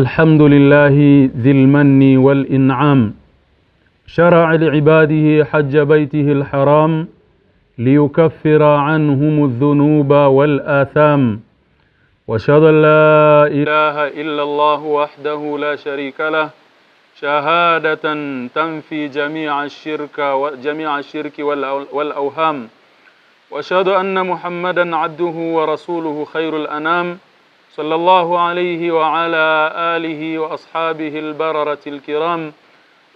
الحمد لله ذي المن والإنعام شرع لعباده حج بيته الحرام ليكفر عنهم الذنوب والآثام وأشهد أن لا إله إلا الله وحده لا شريك له شهادة تنفي جميع الشرك والأوهام وأشهد أن محمدا عبده ورسوله خير الأنام صلى الله عليه وعلى آله وأصحابه البررة الكرام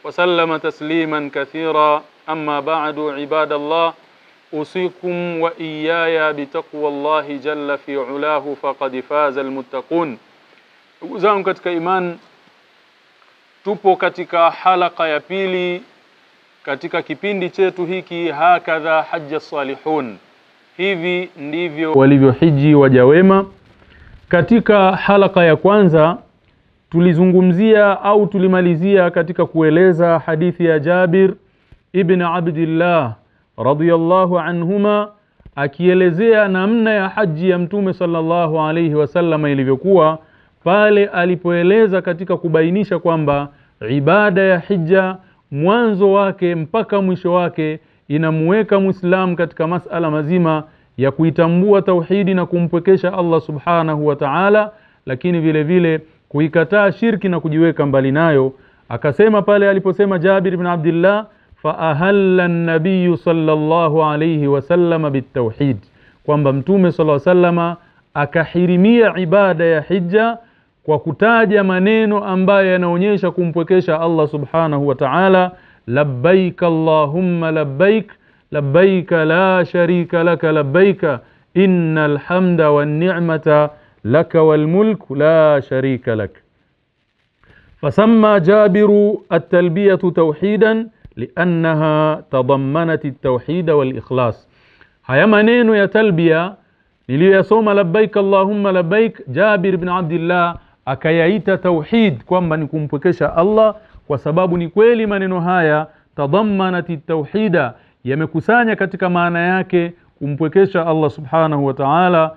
وسلم تسليما كثيرا. أما بعد عباد الله، أوصيكم وإياي بتقوى الله جل في علاه فقد فاز المتقون. Uzangu katika iman, tupo katika halaka ya pili katika kipindi chetu hiki hakadha hajja salihun. Hivi ndivyo walivyohiji waja wema. Katika halaka ya kwanza tulizungumzia au tulimalizia katika kueleza hadithi ya Jabir ibn Abdullah radhiyallahu anhuma, akielezea namna ya haji ya Mtume sallallahu alayhi wasallam ilivyokuwa, pale alipoeleza katika kubainisha kwamba ibada ya hija mwanzo wake mpaka mwisho wake inamuweka Muislamu katika masala mazima ya kuitambua tauhidi na kumpwekesha Allah subhanahu wa ta'ala, lakini vile vile kuikataa shirki na kujiweka mbali nayo. Akasema pale aliposema Jabir ibn Abdullah, fa ahalla an-nabiy sallallahu alayhi wasallam bitauhid, kwamba Mtume sallallahu alayhi wasallam akahirimia ibada ya hija kwa kutaja maneno ambayo yanaonyesha kumpwekesha Allah subhanahu wa ta'ala: labbaik allahumma labbaik labbaik la sharika laka labbaik innal hamda wan ni'mata laka wal mulku la sharika lak. فسمى جابر التلبية توحيدا لأنها تضمنت التوحيد والإخلاص. haya maneno ya talbiya niliyosoma labbaik allahumma labbaik, Jabir ibn Abdullah akayaita tauhid, kwamba ni kumpwekesha Allah, kwa sababu ni kweli maneno haya tadammanati tauhida, yamekusanya katika maana yake kumpwekesha Allah subhanahu wa ta'ala,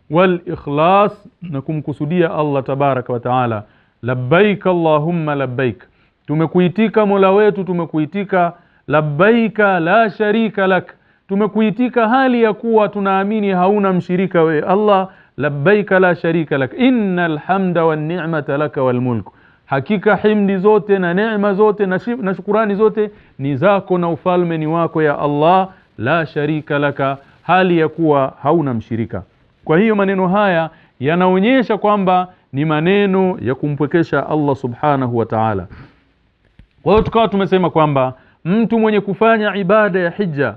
wal ikhlas, na kumkusudia Allah tabaraka wa ta'ala. Labbaik allahumma labbaik, tumekuitika Mola wetu, tumekuitika. Labbaika la sharika lak, tumekuitika hali ya kuwa tunaamini hauna mshirika we Allah. Labbaika la sharika lak innal hamda wan ni'mata laka wal mulku, hakika himdi zote na neema zote na shukrani zote ni zako na ufalme ni wako ya Allah. La sharika laka, hali ya kuwa hauna mshirika. Kwa hiyo maneno haya yanaonyesha kwamba ni maneno ya kumpwekesha Allah subhanahu wa ta'ala. Kwa hiyo tukawa tumesema kwamba mtu mwenye kufanya ibada ya hija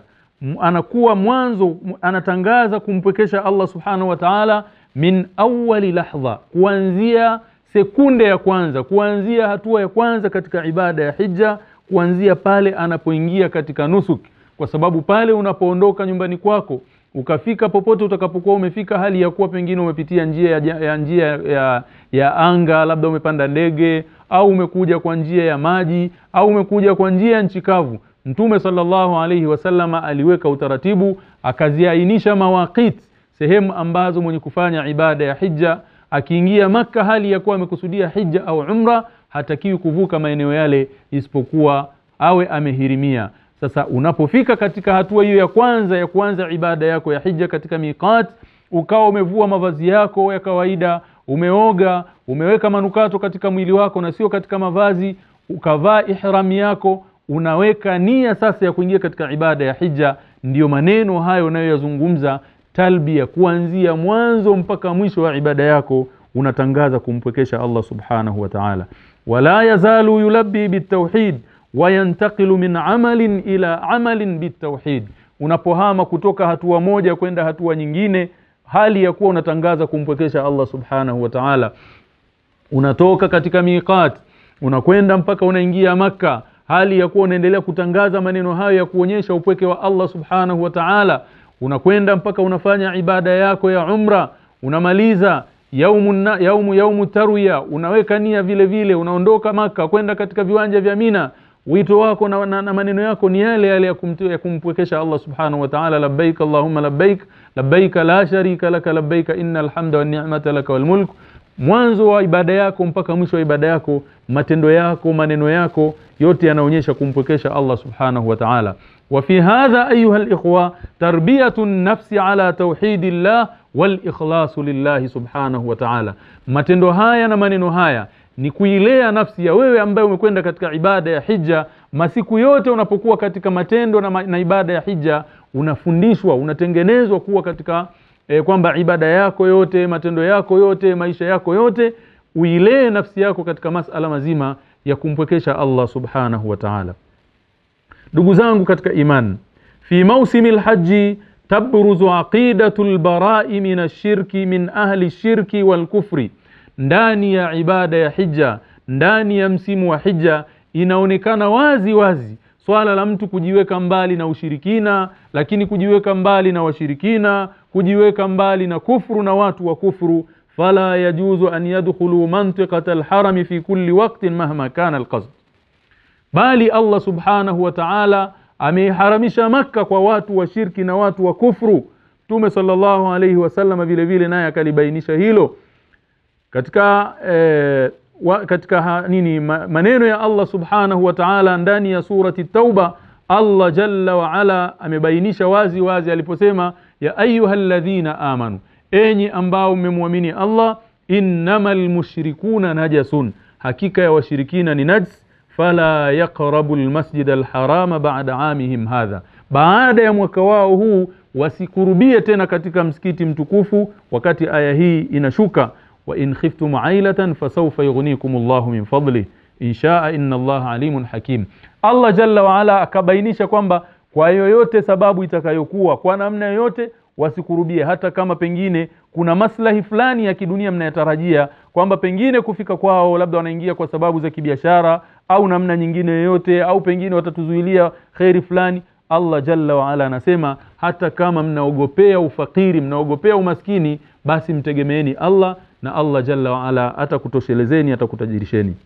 anakuwa mwanzo anatangaza kumpwekesha Allah subhanahu wa ta'ala min awwali lahdha, kuanzia sekunde ya kwanza, kuanzia hatua ya kwanza katika ibada ya hija, kuanzia pale anapoingia katika nusuk. Kwa sababu pale unapoondoka nyumbani kwako ukafika popote utakapokuwa umefika, hali ya kuwa pengine umepitia njia ya anga, labda umepanda ndege, au umekuja kwa njia ya maji, au umekuja kwa njia ya nchi kavu, Mtume sallallahu alayhi wasallama aliweka utaratibu, akaziainisha mawaqit, sehemu ambazo mwenye kufanya ibada ya hija akiingia Makka hali ya kuwa amekusudia hija au umra hatakiwi kuvuka maeneo yale isipokuwa awe amehirimia. Sasa unapofika katika hatua hiyo ya kwanza ibada yako ya hija katika miqat, ukawa umevua mavazi yako ya kawaida, umeoga, umeweka manukato katika mwili wako na sio katika mavazi, ukavaa ihram yako, unaweka nia sasa ya kuingia katika ibada ya hija. Ndiyo maneno hayo unayoyazungumza talbiya, kuanzia mwanzo mpaka mwisho wa ibada yako unatangaza kumpwekesha Allah subhanahu wa ta'ala. Wala yazalu yulabbi bitauhid wa yantaqilu min amalin ila amalin bitauhid, unapohama kutoka hatua moja kwenda hatua nyingine hali ya kuwa unatangaza kumpwekesha Allah subhanahu wa ta'ala. Unatoka katika miqat unakwenda mpaka unaingia Makka, hali ya kuwa unaendelea kutangaza maneno hayo ya kuonyesha upweke wa Allah subhanahu wa ta'ala. Mpaka unafanya ibada yako ya umra, unamaliza yaumu tarwiya, unaweka nia vile vile, unaondoka Makka kwenda katika viwanja vya Mina. Wito wako na maneno yako ni yale ya kumpwekesha Allah subhanahu wa ta'ala: labbaik allahumma labbaik labbaik la sharika laka labbaik innal hamda wan ni'mata laka wal mulk mwanzo wa ibada yako mpaka mwisho wa ibada yako, matendo yako, maneno yako, yote yanaonyesha kumpwekesha Allah subhanahu wa ta'ala. Wa fi hadha ayuha al-ikhwa tarbiyatu an-nafsi ala tauhidillah wal ikhlasu lillahi subhanahu wa ta'ala. Matendo haya na maneno haya ni kuilea nafsi ya wewe ambaye umekwenda katika ibada ya hija. Masiku yote unapokuwa katika matendo na ibada ya hija, unafundishwa, unatengenezwa kuwa katika kwamba ibada yako yote, matendo yako yote, maisha yako yote, uilee nafsi yako katika masala mazima ya kumpwekesha Allah subhanahu wa ta'ala. Ndugu zangu katika iman, fi mausimil haji tabruzu aqidatul bara'i min ash-shirki min ahli ash-shirki wal kufri. Ndani ya ibada ya hija, ndani ya msimu wa hija, inaonekana wazi wazi swala la mtu kujiweka mbali na ushirikina, lakini kujiweka mbali na washirikina, kujiweka mbali na kufru na watu wa kufru. Fala yajuzu an yadkhulu mantiqata al-haram fi kulli waqtin mahma kana al-qasd. Bali Allah subhanahu wa ta'ala ameharamisha Makka kwa watu wa shirki na watu wa kufru. Mtume sallallahu alayhi wasallam vile vile naye akalibainisha hilo katika maneno ya Allah subhanahu wa ta'ala ndani ya surati Tauba. Allah jalla wa ala amebainisha wazi wazi aliposema, ya ayyuhalladhina amanu, enyi ambao mmemwamini Allah, innamal mushrikuna najasun, hakika ya washirikina ni najis, fala yaqrabu almasjid alharama ba'da amihim hadha, baada ya mwaka wao huu wasikurubie tena katika msikiti mtukufu wakati aya hii inashuka. Wa in khiftum ailatan fasawfa yughnikumullahu min fadli in shaa inna Allaha alimun hakim. Allah jalla wa ala akabainisha kwamba kwa yoyote sababu itakayokuwa, kwa namna yoyote wasikurubie, hata kama pengine kuna maslahi fulani ya kidunia mnayatarajia kwamba pengine kufika kwao labda wanaingia kwa sababu za kibiashara au namna nyingine yoyote, au pengine watatuzuilia khairi fulani. Allah jalla wa ala anasema hata kama mnaogopea ufakiri, mnaogopea umaskini, basi mtegemeeni Allah na Allah jalla wa ala atakutoshelezeni, atakutajirisheni.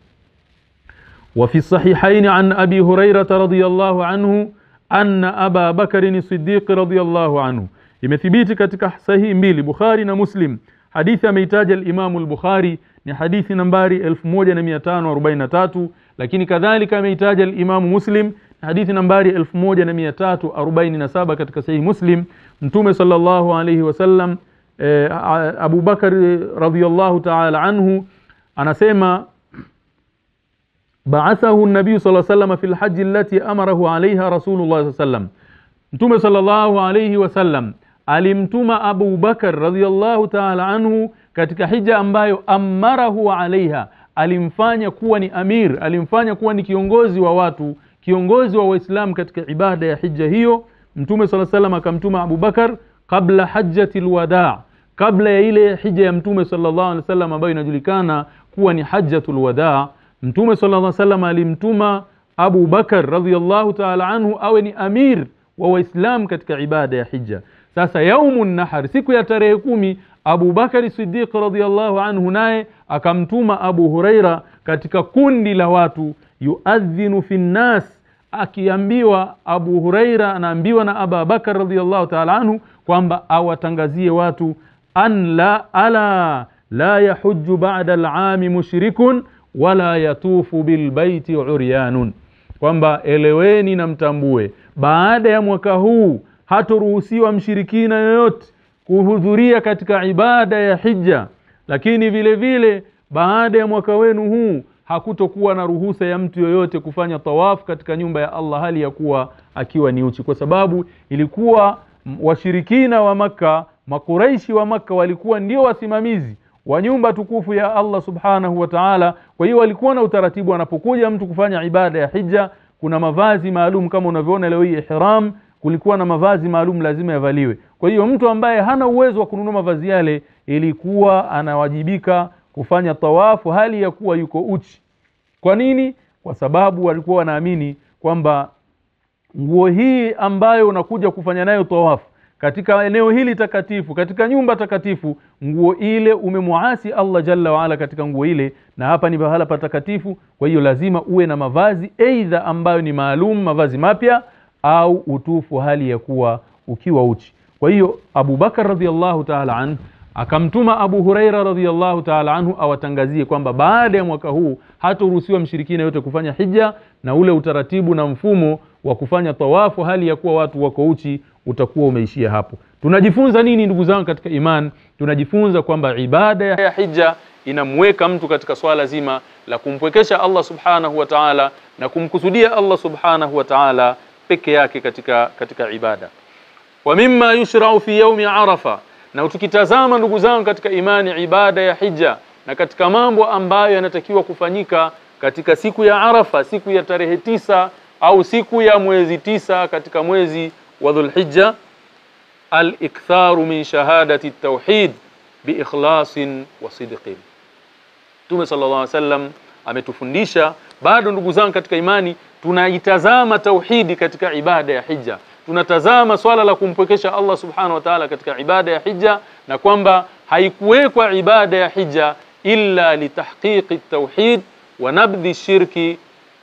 Wa fi sahihaini an Abi Hurairah radhiyallahu anhu anna Aba Bakr as-Siddiq radhiyallahu anhu, imethibiti katika sahihi mbili Bukhari na Muslim. Hadithi ameitaja al-Imam al-Bukhari ni hadithi nambari 1543, lakini kadhalika ameitaja al-Imam Muslim hadithi nambari 1347 katika sahihi Muslim. Mtume sallallahu alayhi wasallam Abu Bakar radhiyallahu ta'ala anhu anasema, ba'athahu an-nabiy sallallahu alayhi wasallam fil hajj allati amarahu alayha Rasulullah sallallahu alayhi wasallam. Mtume sallallahu alayhi wasallam alimtuma Abu Bakar radhiyallahu ta'ala anhu katika hija ambayo amarahu alayha, alimfanya kuwa ni amir, alimfanya kuwa ni kiongozi wa watu, kiongozi wa Waislamu katika ibada ya hija hiyo. Mtume sallallahu alayhi wasallam akamtuma Abu Bakar kabla hajjatil wadaa, kabla ya ile hija ya Mtume sallallahu alayhi wasallam ambayo inajulikana kuwa ni hajjatul wadaa. Mtume sallallahu alayhi wasallam alimtuma Abu Bakar radhiyallahu ta'ala anhu awe ni amir wa Waislamu katika ibada ya hija. Sasa yaumun nahar, siku ya tarehe 10, Abu Bakar Siddiq radhiyallahu anhu naye akamtuma Abu Huraira katika kundi la watu, yuadhinu fi nnas, akiambiwa Abu Huraira anaambiwa na Abu Bakar radhiyallahu ta'ala anhu kwamba awatangazie watu, an la yahujju ba'da al-aami mushrikun wala yatufu bil baiti uryanun, kwamba eleweni na mtambue, baada ya mwaka huu hatoruhusiwa mshirikina yoyote kuhudhuria katika ibada ya hija, lakini vile vile baada ya mwaka wenu huu hakutokuwa na ruhusa ya mtu yoyote kufanya tawaf katika nyumba ya Allah hali ya kuwa akiwa ni uchi, kwa sababu ilikuwa washirikina wa Makka, makuraishi wa Makka walikuwa ndio wasimamizi wa nyumba tukufu ya Allah subhanahu wa ta'ala. Kwa hiyo walikuwa na utaratibu, wanapokuja mtu kufanya ibada ya hija kuna mavazi maalum, kama unavyoona leo hii ihram, kulikuwa na mavazi maalum lazima yavaliwe. Kwa hiyo mtu ambaye hana uwezo wa kununua mavazi yale ilikuwa anawajibika kufanya tawafu hali ya kuwa yuko uchi. Kwa nini? Kwa sababu walikuwa wanaamini kwamba nguo hii ambayo unakuja kufanya nayo tawafu katika eneo hili takatifu, katika nyumba takatifu, nguo ile umemuasi Allah jalla wa ala katika nguo ile, na hapa ni bahala patakatifu. Kwa hiyo lazima uwe na mavazi aidha ambayo ni maalum, mavazi mapya, au utufu hali ya kuwa ukiwa uchi. Kwa hiyo Abu Bakar radhiyallahu ta'ala anhu akamtuma Abu Huraira radhiyallahu ta'ala anhu awatangazie kwamba baada ya mwaka huu hataruhusiwa mshirikina yote kufanya hija, na ule utaratibu na mfumo wa kufanya tawafu hali ya kuwa watu wako uchi utakuwa umeishia hapo. Tunajifunza nini ndugu zangu katika iman? Tunajifunza kwamba ibada ya hija inamweka mtu katika swala zima la kumpwekesha Allah subhanahu wa ta'ala na kumkusudia Allah subhanahu wa ta'ala peke yake katika ibada. Wa mimma yushra'u fi yawmi Arafa, na tukitazama ndugu zangu katika imani ibada ya hija na katika mambo ambayo yanatakiwa kufanyika katika siku ya Arafa, siku ya tarehe 9 au siku ya mwezi 9 katika mwezi wa Dhulhijja, al-iktharu min shahadati at-tauhid biikhlasin wa sidqin. Mtume sallallahu alaihi wasallam ametufundisha. Bado ndugu zangu katika imani tunaitazama tauhidi katika ibada ya hija, tunatazama swala la kumpwekesha Allah subhanahu wa ta'ala katika ibada ya hija, na kwamba haikuwekwa ibada ya hija illa litahqiqi at-tauhid wa nabdhi shirki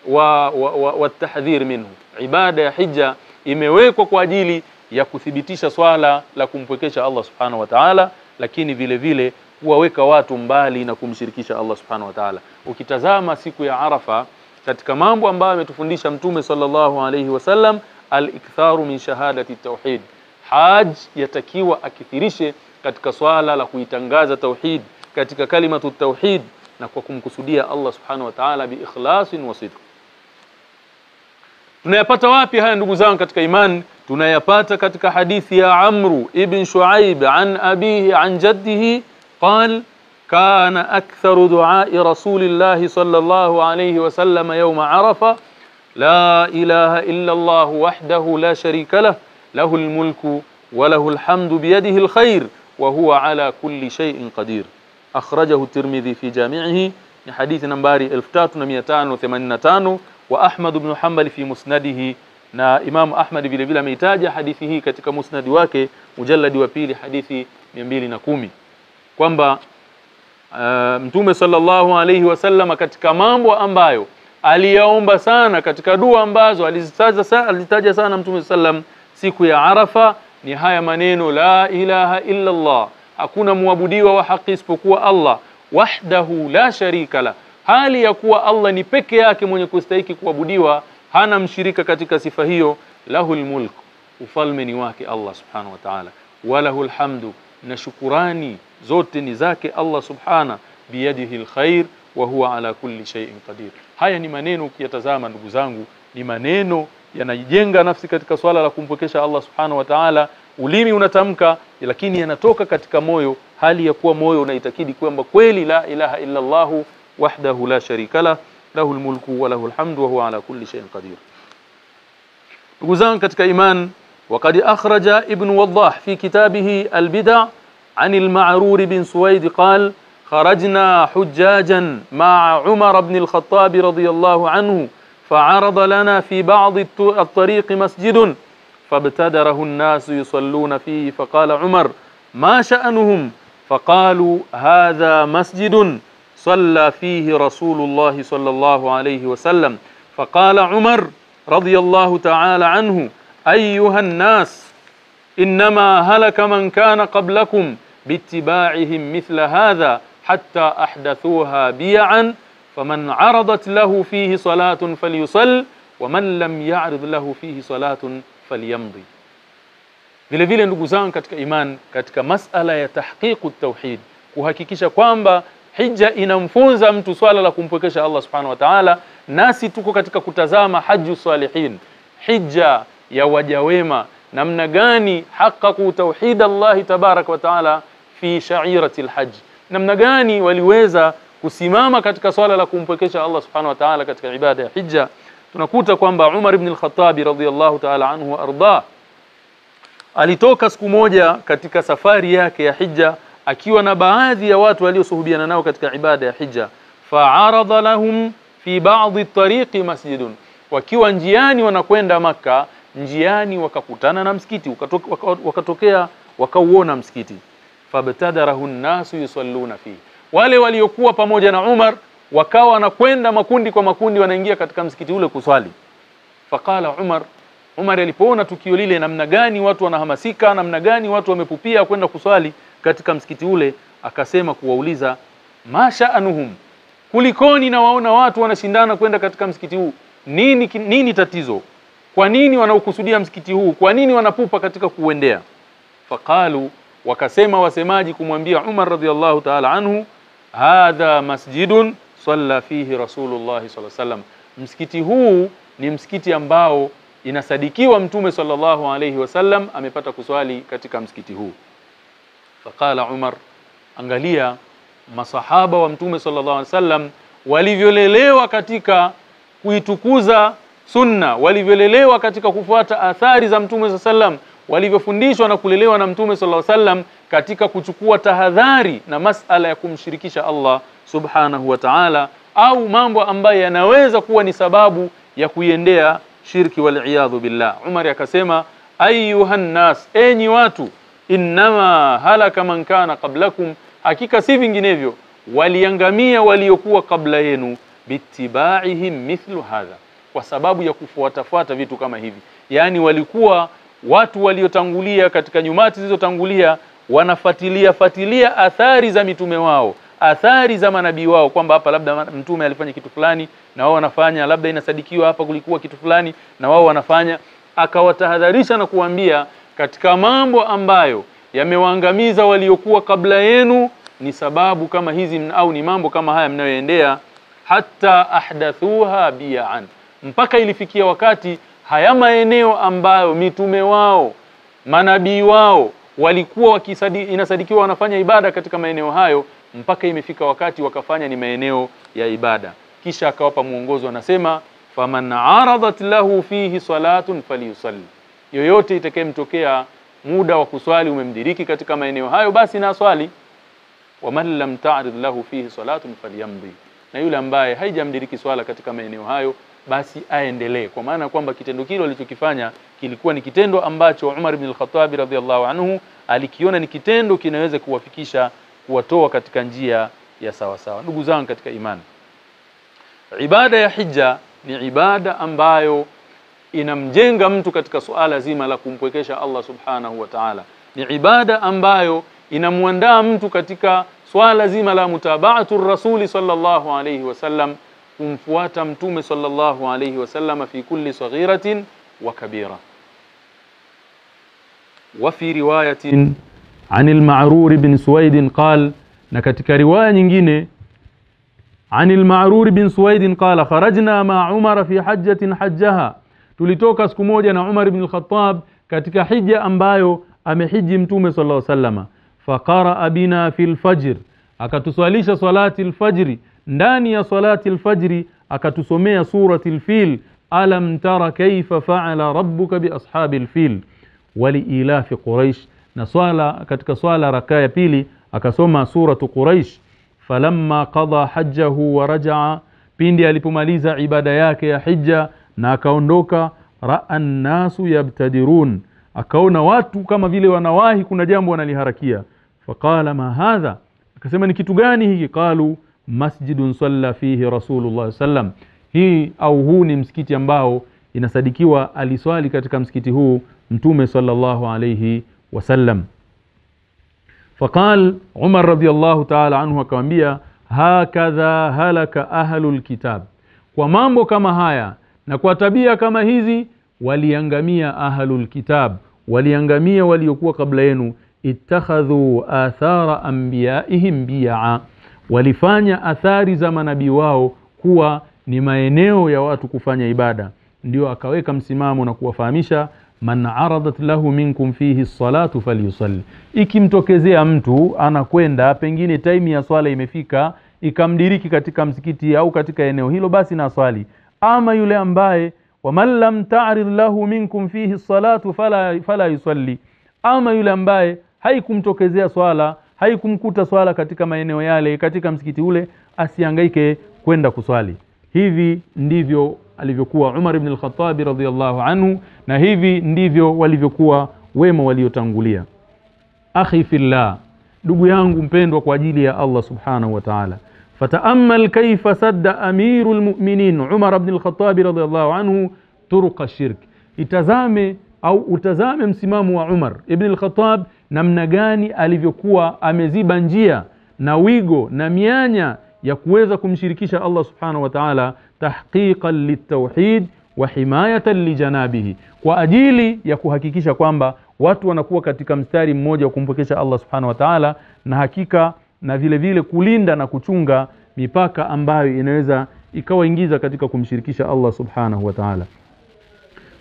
wa tahdhir minhu. Ibada ya hija imewekwa kwa ajili ya kuthibitisha swala la kumpwekesha Allah subhanahu wa ta'ala, lakini vile vile kuwaweka watu mbali na kumshirikisha Allah subhanahu wa ta'ala. Ukitazama siku ya Arafa katika mambo ambayo ametufundisha Mtume sallallahu alayhi wasallam, al-iktharu min shahadati tauhid. Haj yatakiwa akithirishe katika swala la kuitangaza tauhid, katika kalimatu tauhid, na kwa kumkusudia Allah subhanahu wa ta'ala bi ikhlasin wa sidq. Tunayapata wapi haya ndugu zangu katika imani? Tunayapata katika hadithi ya Amru ibn Shuaib an abihi an jaddihi قال كان أكثر دعاء رسول الله صلى الله عليه وسلم يوم عرفة لا إله إلا الله وحده لا شريك له له الملك وله الحمد بيده الخير وهو على كل شيء قدير. أخرجه الترمذي في جامعه حديث نمبر 3585 وأحمد بن حنبل في مسنده. na Imam Ahmad vile vile ameitaja hadithi hii katika musnadi wake mujalladi wa pili hadithi 210, kwamba Mtume sallallahu alayhi wasallam katika mambo ambayo aliyaomba sana katika dua ambazo alizitaja sana Mtume sallam siku ya Arafa ni haya maneno: la ilaha illa Allah, hakuna muabudiwa wa haki isipokuwa Allah, wahdahu la sharika la, hali ya kuwa Allah ni peke yake mwenye kustahiki kuabudiwa, hana mshirika katika sifa hiyo. Lahul mulk, ufalme ni wake Allah subhanahu wa ta'ala, walahul hamdu, na shukurani zote ni zake Allah subhana, biyadihi alkhair wa huwa ala kulli shay'in qadir. Haya ni maneno ukiyatazama ndugu zangu ni maneno yanajenga nafsi katika swala la kumpokesha Allah subhanahu wa ta'ala. Ulimi unatamka lakini yanatoka katika moyo, hali ya kuwa moyo unaitakidi kwamba kweli la ilaha illa Allah wahdahu la sharika la, lahul mulku wa lahul hamdu wa huwa ala kulli shay'in qadir. Ndugu zangu katika iman, وقد أخرج ابن وضاح في كتابه البدع عن المعرور بن سويد قال: خرجنا حجاجا مع عمر بن الخطاب رضي الله عنه فعرض لنا في بعض الطريق مسجد فابتدره الناس يصلون فيه، فقال عمر: ما شأنهم؟ فقالوا: هذا مسجد صلى فيه رسول الله صلى الله عليه وسلم. فقال عمر رضي الله تعالى عنه: أيها الناس، إنما هلك من كان قبلكم باتباعهم مثل هذا حتى أحدثوها بيعا، فمن عرضت له فيه صلاة فليصل ومن لم يعرض له فيه صلاة فليمضي. Vile vile ndugu zangu katika iman, katika masala ya tahqiqu tauhid, kuhakikisha kwamba hija inamfunza mtu swala la kumpwekesha Allah subhanahu wa ta'ala, nasi tuko katika kutazama hajju salihin, hija ya waja wema, namna gani haqqaqu tauhid Allah tabarak wa ta'ala fi sha'irati alhajj, namna gani waliweza kusimama katika swala la kumpwekesha Allah subhanahu wa ta'ala katika ibada ya hija. Tunakuta kwamba Umar ibn al-Khattab radhiyallahu ta'ala anhu arda alitoka siku moja katika safari yake ya hija akiwa na baadhi ya watu waliosuhubiana nao katika ibada ya hija. Fa'arada lahum fi ba'dhi at-tariqi masjidun, wakiwa njiani wanakwenda Makka, njiani wakakutana na msikiti, wakatokea wakauona msikiti. Fabtadarahu an-nasu yusalluna fi, wale waliokuwa pamoja na Umar wakawa wanakwenda makundi kwa makundi, wanaingia katika msikiti ule kuswali. Faqala Umar alipoona tukio lile, namna gani watu wanahamasika, namna gani watu wamepupia kwenda kuswali, katika msikiti ule, akasema kuwauliza masha'anuhum, kulikoni na waona watu wanashindana kwenda katika msikiti huu, nini tatizo? Kwa nini wanaokusudia msikiti huu? Kwa nini wanapupa katika kuendea? Faqalu, wakasema wasemaji kumwambia Umar radhiyallahu ta'ala anhu, hadha masjidun salla fihi Rasulullah sallallahu alaihi wasallam, msikiti huu ni msikiti ambao inasadikiwa Mtume sallallahu alaihi wasallam amepata kuswali katika msikiti huu. Faqala Umar, angalia masahaba wa Mtume sallallahu alaihi wasallam walivyolelewa katika kuitukuza sunna, walivyolelewa katika kufuata athari za Mtume sallallahu alaihi wasallam, walivyofundishwa na kulelewa na Mtume sallallahu alaihi wasallam katika kuchukua tahadhari na masala ya kumshirikisha Allah subhanahu wa ta'ala, au mambo ambayo yanaweza kuwa ni sababu ya kuiendea shirki wal iyadhu billah. Umar akasema, ayuhan nas, enyi watu, innama halaka man kana qablakum, hakika si vinginevyo waliangamia waliokuwa kabla yenu, bittibaihim mithlu hadha, kwa sababu ya kufuatafuata vitu kama hivi. Yani walikuwa watu waliotangulia katika nyumati zilizotangulia wanafuatilia athari za mitume wao, athari za manabii wao, kwamba hapa labda mtume alifanya kitu fulani na wao wanafanya, labda inasadikiwa hapa kulikuwa kitu fulani na wao wanafanya. Akawatahadharisha na kuambia katika mambo ambayo yamewaangamiza waliokuwa kabla yenu ni sababu kama hizi, au ni mambo kama haya mnayoendea, hatta ahdathuha bi'an, mpaka ilifikia wakati haya maeneo ambayo mitume wao, manabii wao walikuwa inasadikiwa wanafanya ibada katika maeneo hayo, mpaka imefika wakati wakafanya ni maeneo ya ibada. Kisha akawapa muongozo, anasema faman aradat lahu fihi salatun falyusalli, yoyote itakayemtokea muda wa kuswali umemdiriki katika maeneo hayo, basi na swali. Waman lam ta'rid lahu fihi salatun falyamdi, na yule ambaye haijamdiriki swala katika maeneo hayo, basi aendelee. Kwa maana kwamba kitendo kile alichokifanya kilikuwa ni kitendo ambacho Umar ibn al-Khattab radhiyallahu anhu alikiona ni kitendo kinaweza kuwafikisha, kuwatoa katika njia ya sawa sawa. Ndugu zangu katika imani, ibada ya hija ni ibada ambayo inamjenga mtu katika suala zima la kumpwekesha Allah subhanahu wa ta'ala. Ni ibada ambayo inamuandaa mtu katika swala zima la mutaba'atu rasuli sallallahu alayhi wasallam, kumfuata mtume sallallahu alayhi wasallam fi kulli saghiratin wa kabira. Wa fi riwayatin عن المعرور بن سويد قال، na katika riwaya nyingine عن المعرور بن سويد قال خرجنا مع عمر في حجة حجها، tulitoka siku moja na Umar ibn al-Khattab katika hija ambayo amehiji mtume sallallahu alayhi wasallam. Faqara bina fil fajr, akatuswalisha salati al-fajr, ndani ya salati al-fajr akatusomea surati al-fil, alam tara kayfa fa'ala rabbuka bi ashabil fil wa li ilafi quraish, na swala katika swala rakaa ya pili akasoma suratu Quraish. Falamma qada hajjahu wa raja'a, pindi alipomaliza ibada yake ya hija na akaondoka, ra'an nasu yabtadirun, akaona watu kama vile wanawahi, kuna jambo wanaliharakia. Faqala ma hadha, akasema ni kitu gani hiki? Qalu masjidun salla fihi Rasulullah sallam, hii au huu ni msikiti ambao inasadikiwa aliswali katika msikiti huu mtume sallallahu alayhi wasallam. Faqal Umar radhiyallahu ta'ala anhu akamwambia, hakadha halaka ahlul kitab, kwa mambo kama haya na kwa tabia kama hizi waliangamia ahlul kitab, waliangamia waliokuwa kabla yenu. Ittakhadhu athara anbiyaihim bi'a, walifanya athari za manabii wao kuwa ni maeneo ya watu kufanya ibada. Ndio akaweka msimamo na kuwafahamisha, man aradat lahu minkum fihi salatu falyusalli, ikimtokezea mtu anakwenda pengine time ya swala imefika ikamdiriki katika msikiti au katika eneo hilo, basi na swali. Ama yule ambaye waman lam ta'rid lahu minkum fihi salatu fala yusalli, ama yule ambaye haikumtokezea swala, haikumkuta swala katika maeneo yale, katika msikiti ule, asihangaike kwenda kuswali. Hivi ndivyo alivyokuwa Umar ibn al-Khattab radhiyallahu anhu, na hivi ndivyo walivyokuwa wema waliotangulia. Akhi fillah, ndugu yangu mpendwa kwa ajili ya Allah subhanahu wa ta'ala, fata'ammal kayfa sadda amirul mu'minin Umar ibn al-Khattab radhiyallahu anhu turuq ash-shirk, itazame au utazame msimamo wa Umar ibn al-Khattab namna gani alivyokuwa ameziba njia na wigo na mianya ya kuweza kumshirikisha Allah subhanahu wa ta'ala, tahqiqan litauhid wa himayatan lijanabihi, kwa ajili ya kuhakikisha kwamba watu wanakuwa katika mstari mmoja wa kumpokesha Allah subhanahu wa ta'ala, na hakika na vile vile kulinda na kuchunga mipaka ambayo inaweza ikawaingiza katika kumshirikisha Allah subhanahu wa ta'ala.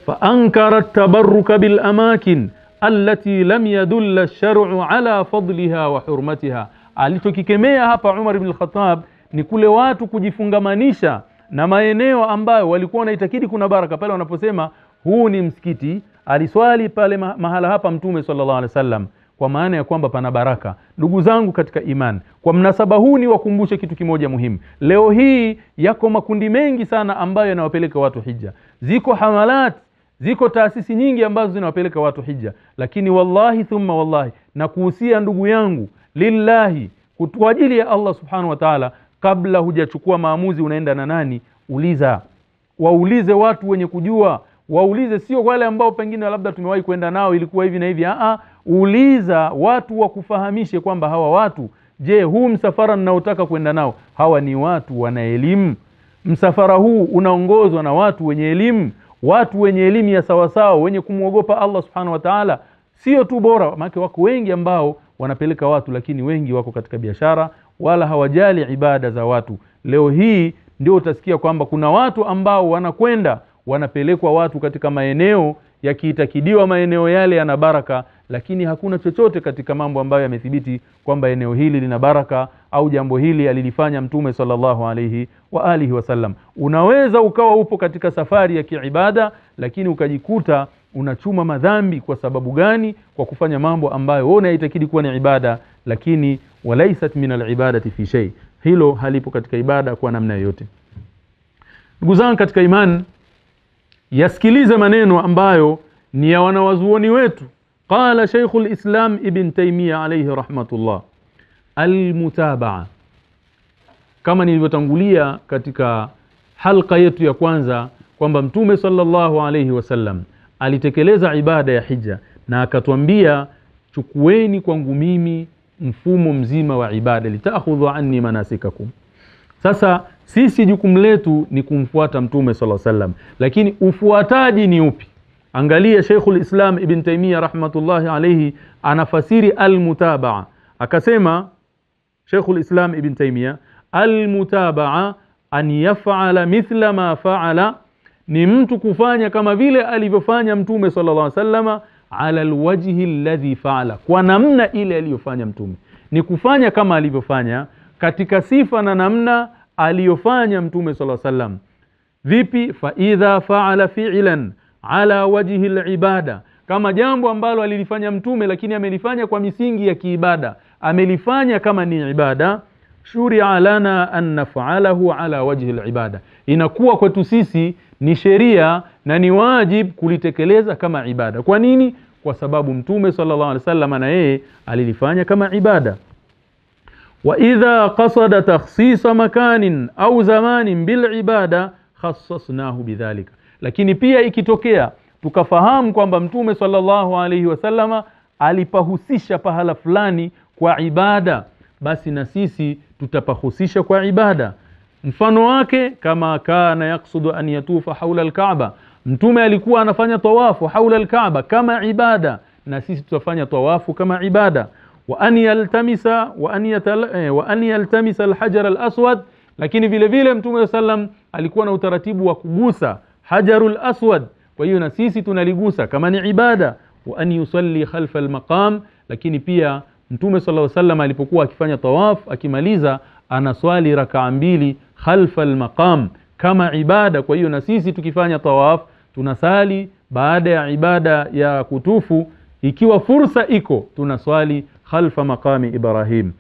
Fa ankara at-tabarruka bil amakin allati lam yadulla ash-shar'u ala fadliha wa hurmatiha. Alichokikemea hapa Umar ibn al-Khattab ni kule watu kujifungamanisha na maeneo ambayo walikuwa wanaitakidi kuna baraka. Pale wanaposema huu ni msikiti, aliswali pale mahala hapa Mtume sallallahu alaihi wasallam, kwa maana ya kwamba pana baraka. Ndugu zangu katika iman, kwa mnasaba huu ni wakumbushe kitu kimoja muhimu. Leo hii yako makundi mengi sana ambayo yanawapeleka watu hija. Ziko hamalat, ziko taasisi nyingi ambazo zinawapeleka watu hija, lakini wallahi thumma wallahi, na kuhusia ndugu yangu lillahi, kwa ajili ya Allah subhanahu wa ta'ala, kabla hujachukua maamuzi unaenda na nani, uliza. Waulize watu wenye kujua, waulize sio wale ambao pengine labda tumewahi kwenda nao ilikuwa hivi na hivi. Uliza watu wakufahamishe kwamba hawa watu, je, huu msafara ninaotaka kwenda nao, hawa ni watu wana elimu? Msafara huu unaongozwa na watu wenye elimu, watu wenye elimu ya sawasawa, wenye kumwogopa Allah subhanahu wa ta'ala, sio tu bora. Maana wako wengi ambao wanapeleka watu, lakini wengi wako katika biashara, wala hawajali ibada za watu. Leo hii ndio utasikia kwamba kuna watu ambao wanakwenda wanapelekwa watu katika maeneo yakiitakidiwa maeneo yale yana baraka, lakini hakuna chochote katika mambo ambayo yamethibiti kwamba eneo hili lina baraka au jambo hili alilifanya Mtume sallallahu alayhi wa alihi wasallam. Unaweza ukawa upo katika safari ya kiibada, lakini ukajikuta unachuma madhambi. Kwa sababu gani? Kwa kufanya mambo ambayo wewe unaitakidi kuwa ni ibada, lakini walaysat min al-ibadati fi shay. Hilo halipo katika ibada kwa namna yoyote. Ndugu zangu katika imani, yasikilize maneno ambayo ni ya wanawazuoni wetu. Qala Sheikhul Islam Ibn Taymiyyah alayhi rahmatullah, al-mutabaa. Kama nilivyotangulia katika halqa yetu ya kwanza kwamba Mtume sallallahu alayhi wasallam alitekeleza ibada ya hija na akatuambia, chukueni kwangu mimi mfumo mzima wa ibada, litaakhudhu anni manasikakum. Sasa sisi jukumu letu ni kumfuata Mtume sallallahu alayhi wasallam, lakini ufuataji ni upi? Angalia Sheikhul Islam Ibn Taymiyyah rahmatullahi alayhi anafasiri al-mutabaa, akasema Sheikhul Islam Ibn Taymiyyah, al-mutabaa an yaf'ala mithla ma fa'ala, ni mtu kufanya kama vile alivyofanya Mtume sallallahu alayhi wasallam, ala alwajhi alladhi fa'ala, kwa namna ile aliyofanya Mtume. Ni kufanya kama alivyofanya katika sifa na namna aliyofanya Mtume sallallahu alayhi wasallam. Vipi? Fa idha fa'ala fi'lan ala wajhi alibada, kama jambo ambalo alilifanya Mtume lakini amelifanya kwa misingi ya kiibada, amelifanya kama ni ibada, shuri'a lana an naf'alahu ala wajhi alibada, inakuwa kwetu sisi ni sheria na ni wajib kulitekeleza kama ibada. Kwa nini? Kwa sababu Mtume sallallahu alaihi wasallam na yeye alilifanya kama ibada. Wa idha qasada takhsisa makanin au zamanin bil ibada khassasnahu bidhalika, lakini pia ikitokea tukafahamu kwamba Mtume sallallahu alaihi wasallama alipahusisha pahala fulani kwa ibada, basi na sisi tutapahusisha kwa ibada. Mfano wake, kama kana yaksudu an yatufa haula al-Kaaba, Mtume alikuwa anafanya tawafu haula al-Kaaba kama ibada, na sisi tutafanya tawafu kama ibada. Wa an yaltamisa al-hajar al-aswad, lakini vile vile Mtume sallam alikuwa na utaratibu wa kugusa hajarul aswad, kwa hiyo na sisi tunaligusa kama ni ibada. Wa an yusalli khalfa al-maqam, lakini pia Mtume sallallahu alaihi wasallam alipokuwa akifanya tawaf, akimaliza anaswali rak'a mbili khalfa al-maqam kama ibada. Kwa hiyo na sisi tukifanya tawaf tunasali baada ya ibada ya kutufu, ikiwa fursa iko tunaswali khalfa maqami Ibrahim.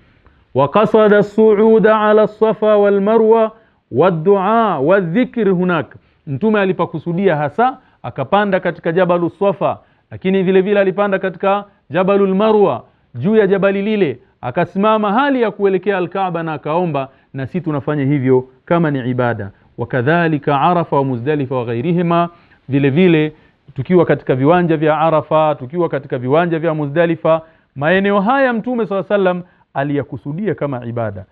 Wa qasada as-su'uda ala as-safa wal marwa wad-du'a wadh-dhikr hunak, Mtume alipakusudia hasa akapanda katika Jabalus Safa, lakini vile vile alipanda katika Jabalul Marwa, juu ya jabali lile akasimama hali ya kuelekea al-Kaaba na akaomba, na sisi tunafanya hivyo kama ni ibada. Wakadhalika Arafa wa Muzdalifa wa ghairihima, vile vile tukiwa katika viwanja vya Arafa, tukiwa katika viwanja vya Muzdalifa, maeneo haya Mtume SAW aliyakusudia kama ibada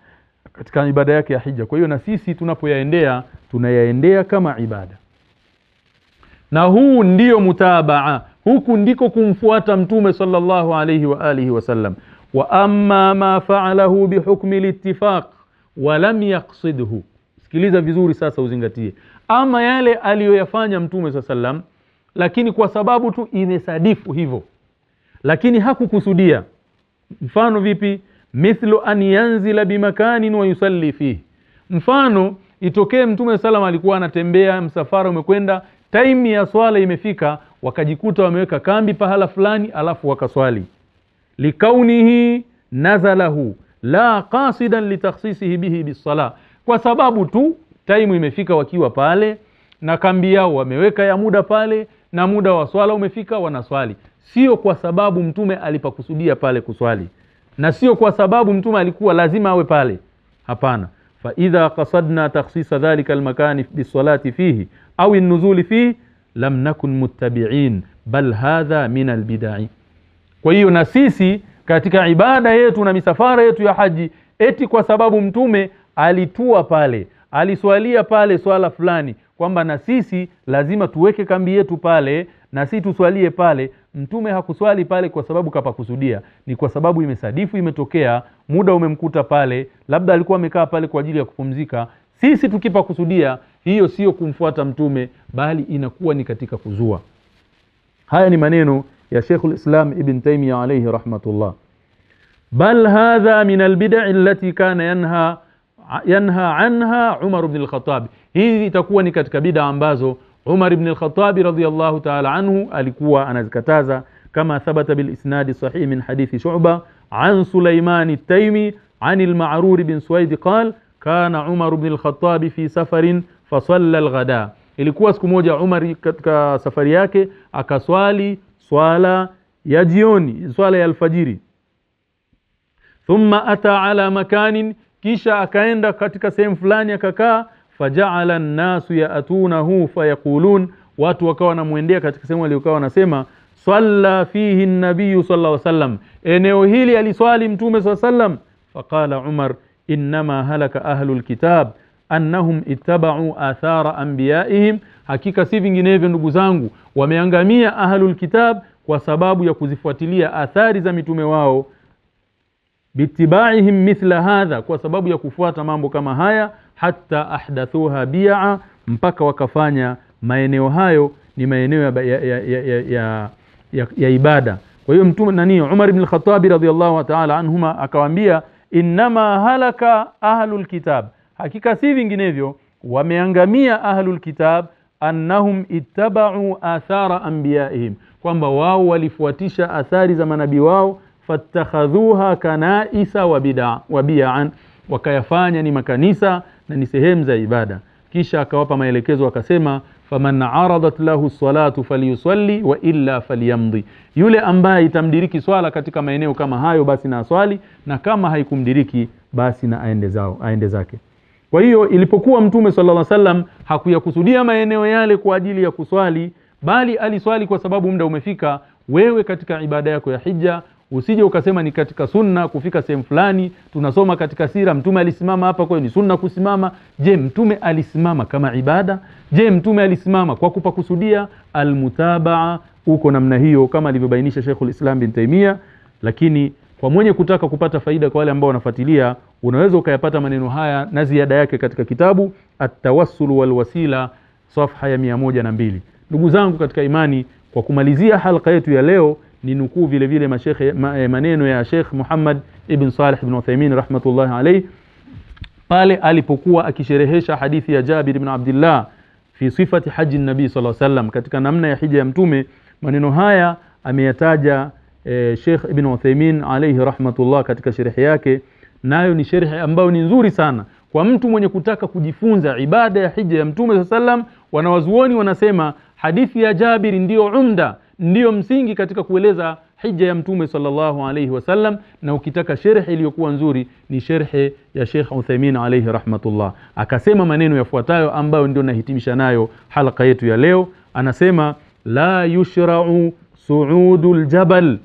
katika ibada yake ya hija. Kwa hiyo na sisi tunapoyaendea tunayaendea kama ibada, na huu ndio mutabaa, huku ndiko kumfuata Mtume sallallahu alayhi wa alihi wasallam. Wa amma ma fa'alahu bihukmi al-ittifaq wa lam yaqsidhu, sikiliza vizuri sasa uzingatie, ama yale aliyoyafanya Mtume sallam lakini kwa sababu tu imesadifu hivyo, lakini hakukusudia. Mfano vipi? Mithlu an yanzila bimakanin wa yusalli fihi, mfano itokee Mtume sallam alikuwa anatembea, msafara umekwenda, time ya swala imefika, wakajikuta wameweka kambi pahala fulani, alafu wakaswali. Likaunihi nazalahu la qasidan litakhsisihi bihi bisala, kwa sababu tu time imefika wakiwa pale na kambi yao wameweka ya muda pale, na muda wa swala umefika wanaswali. Sio kwa sababu Mtume alipakusudia pale kuswali, na sio kwa sababu Mtume alikuwa lazima awe pale. Hapana. Fa idha qasadna takhsisa dhalika almakan bisalati fihi au an-nuzul fihi lam nakun muttabi'in bal hadha min albid'ah. Kwa hiyo na sisi katika ibada yetu na misafara yetu ya haji, eti kwa sababu Mtume alitua pale, aliswalia pale swala fulani, kwamba na sisi lazima tuweke kambi yetu pale na sisi tuswalie pale. Mtume hakuswali pale kwa sababu kapakusudia, ni kwa sababu imesadifu, imetokea muda umemkuta pale, labda alikuwa amekaa pale kwa ajili ya kupumzika. Sisi tukipakusudia, hiyo sio kumfuata Mtume, bali inakuwa ni katika kuzua. Haya ni maneno ya Sheikhul Islam Ibn Taymiyyah alayhi rahmatullah. Bal hadha min albid'a allati kana yanha anha Umar ibn al-Khattab. Hii itakuwa ni katika bid'a ambazo Umar ibn al-Khattab radhiyallahu ta'ala anhu alikuwa anazikataza, kama thabata bil isnad sahih min hadithi Shu'bah an Sulaiman at-Taymi an al-Ma'rur bin Suwaid qala kana Umar ibn al-Khattab fi safarin fa salla al-ghada. Ilikuwa siku moja Umar katika safari yake akaswali swala ya jioni, swala ya alfajiri. Thumma ata ala makanin, kisha akaenda katika sehemu fulani akakaa. Faja'ala an-nasu ya'tunahu fayaqulun, watu wakawa wanamuendea katika sehemu aliyokuwa wanasema salla fihi an-nabiy sallallahu alayhi wasallam, eneo hili aliswali Mtume sallallahu alayhi wasallam. Faqala Umar inma halaka ahlul kitab annahum ittaba'u athara anbiya'ihim, hakika si vinginevyo ndugu zangu wameangamia ahlul kitab kwa sababu ya kuzifuatilia athari za mitume wao, bitiba'ihim mithla hadha, kwa sababu ya kufuata mambo kama haya, hatta ahdathuha bi'a, mpaka wakafanya maeneo hayo ni maeneo ya ibada. Kwa hiyo Mtume Umar ibn al-Khattab radhiyallahu ta'ala anhuma akawaambia inma halaka ahlul kitab, hakika si vinginevyo wameangamia ahlul kitab, annahum ittaba'u athara anbiya'ihim, kwamba wao walifuatisha athari za manabii wao, fattakhadhuha kanaisa wa bid'an, wakayafanya ni makanisa na ni sehemu za ibada. Kisha akawapa maelekezo akasema faman aradat lahu salatu falyusalli wa illa falyamdi, yule ambaye itamdiriki swala katika maeneo kama hayo basi na swali, na kama haikumdiriki basi na aende zake. Kwa hiyo ilipokuwa Mtume sallallahu alaihi wasallam hakuyakusudia maeneo yale kwa ajili ya kuswali, bali aliswali kwa sababu muda umefika, wewe katika ibada yako ya hija usije ukasema ni katika sunna kufika sehemu fulani. Tunasoma katika sira Mtume alisimama hapa, kwa hiyo ni sunna kusimama. Je, Mtume alisimama kama ibada? Je, Mtume alisimama kwa kupakusudia? Almutabaa uko namna hiyo kama alivyobainisha Sheikhul Islam Ibn Taymiyyah. Lakini kwa mwenye kutaka kupata faida, kwa wale ambao wanafuatilia, unaweza ukayapata maneno haya na ziada yake katika kitabu At-Tawassul wal Wasila safha ya 102. Ndugu zangu katika imani, kwa kumalizia halqa yetu ya leo ni nukuu vile vile maneno ya Sheikh Muhammad ibn Salih ibn Uthaymeen rahmatullahi alayhi, pale alipokuwa akisherehesha hadithi ya Jabir ibn Abdullah fi sifati haji nabii sallallahu alayhi wasallam, katika namna ya hija ya Mtume. Maneno haya ameyataja Sheikh ibn Uthaymeen alayhi rahmatullah katika sharhi yake, nayo ni sharhi ambayo ni nzuri sana kwa mtu mwenye kutaka kujifunza ibada ya hija ya Mtume sallallahu alayhi wasallam. Wanawazuoni wanasema hadithi ya Jabir ndio umda, ndio msingi katika kueleza hija ya Mtume sallallahu alayhi wasallam. Na ukitaka sharhi iliyokuwa nzuri ni sharhi ya Sheikh Uthaymeen alayhi rahmatullah. Akasema maneno yafuatayo ambayo ndio nahitimisha nayo halqa yetu ya leo. Anasema la yushra'u su'udul jabal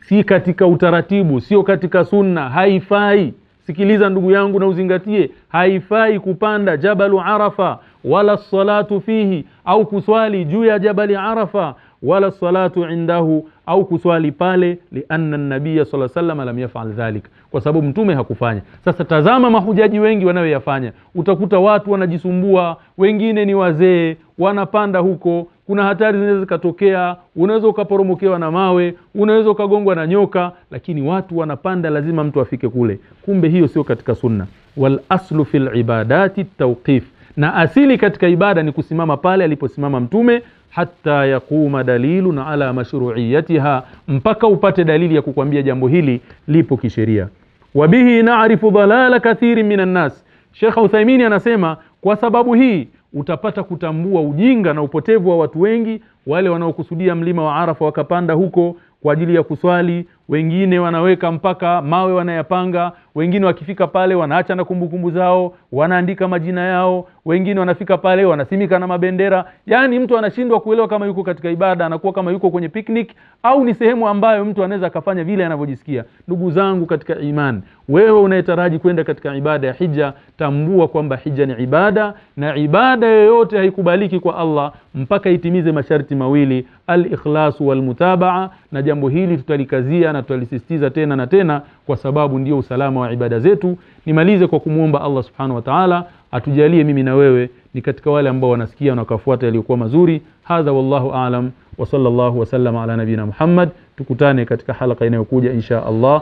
si katika utaratibu, sio katika sunna, haifai. Sikiliza ndugu yangu na uzingatie, haifai kupanda Jabalu Arafa wala salatu fihi, au kuswali juu ya Jabali Arafa, wala salatu indahu, au kuswali pale, lianna an-nabiy sallallahu alayhi wasallam lam yaf'al dhalik, kwa sababu mtume hakufanya. Sasa tazama mahujaji wengi wanayoyafanya, utakuta watu wanajisumbua, wengine ni wazee, wanapanda huko, kuna hatari zinaweza zikatokea, unaweza ukaporomokewa na mawe, unaweza ukagongwa na nyoka, lakini watu wanapanda, lazima mtu afike kule. Kumbe hiyo sio katika sunna. Wal aslu fil ibadati tawqif, na asili katika ibada ni kusimama pale aliposimama mtume, hatta yakuma dalilun ala mashru'iyatiha, mpaka upate dalili ya kukwambia jambo hili lipo kisheria. Wabihi na'rifu dhalala kathirin minan nas. Sheikh Uthaymeen anasema kwa sababu hii utapata kutambua ujinga na upotevu wa watu wengi, wale wanaokusudia mlima wa Arafa wakapanda huko kwa ajili ya kuswali. Wengine wanaweka mpaka mawe wanayapanga, wengine wakifika pale wanaacha na kumbukumbu zao, wanaandika majina yao, wengine wanafika pale wanasimika na mabendera. Yani mtu anashindwa kuelewa kama yuko katika ibada, anakuwa kama yuko kwenye picnic, au ni sehemu ambayo mtu anaweza kafanya vile anavyojisikia. Ndugu zangu katika imani, wewe unayetaraji kwenda katika ibada ya hija, tambua kwamba hija ni ibada, na ibada yoyote haikubaliki kwa Allah mpaka itimize masharti mawili, al-ikhlasu wal-mutabaa. Na jambo hili tutalikazia na tutalisisitiza tena na tena, kwa sababu ndio usalama wa ibada zetu. Nimalize kwa kumuomba Allah subhanahu wa ta'ala atujalie mimi na wewe ni katika wale ambao wanasikia na wakafuata yaliyokuwa mazuri. Hadha wallahu a'lam, wa sallallahu wa sallama ala nabina Muhammad. Tukutane katika halaka inayokuja insha Allah.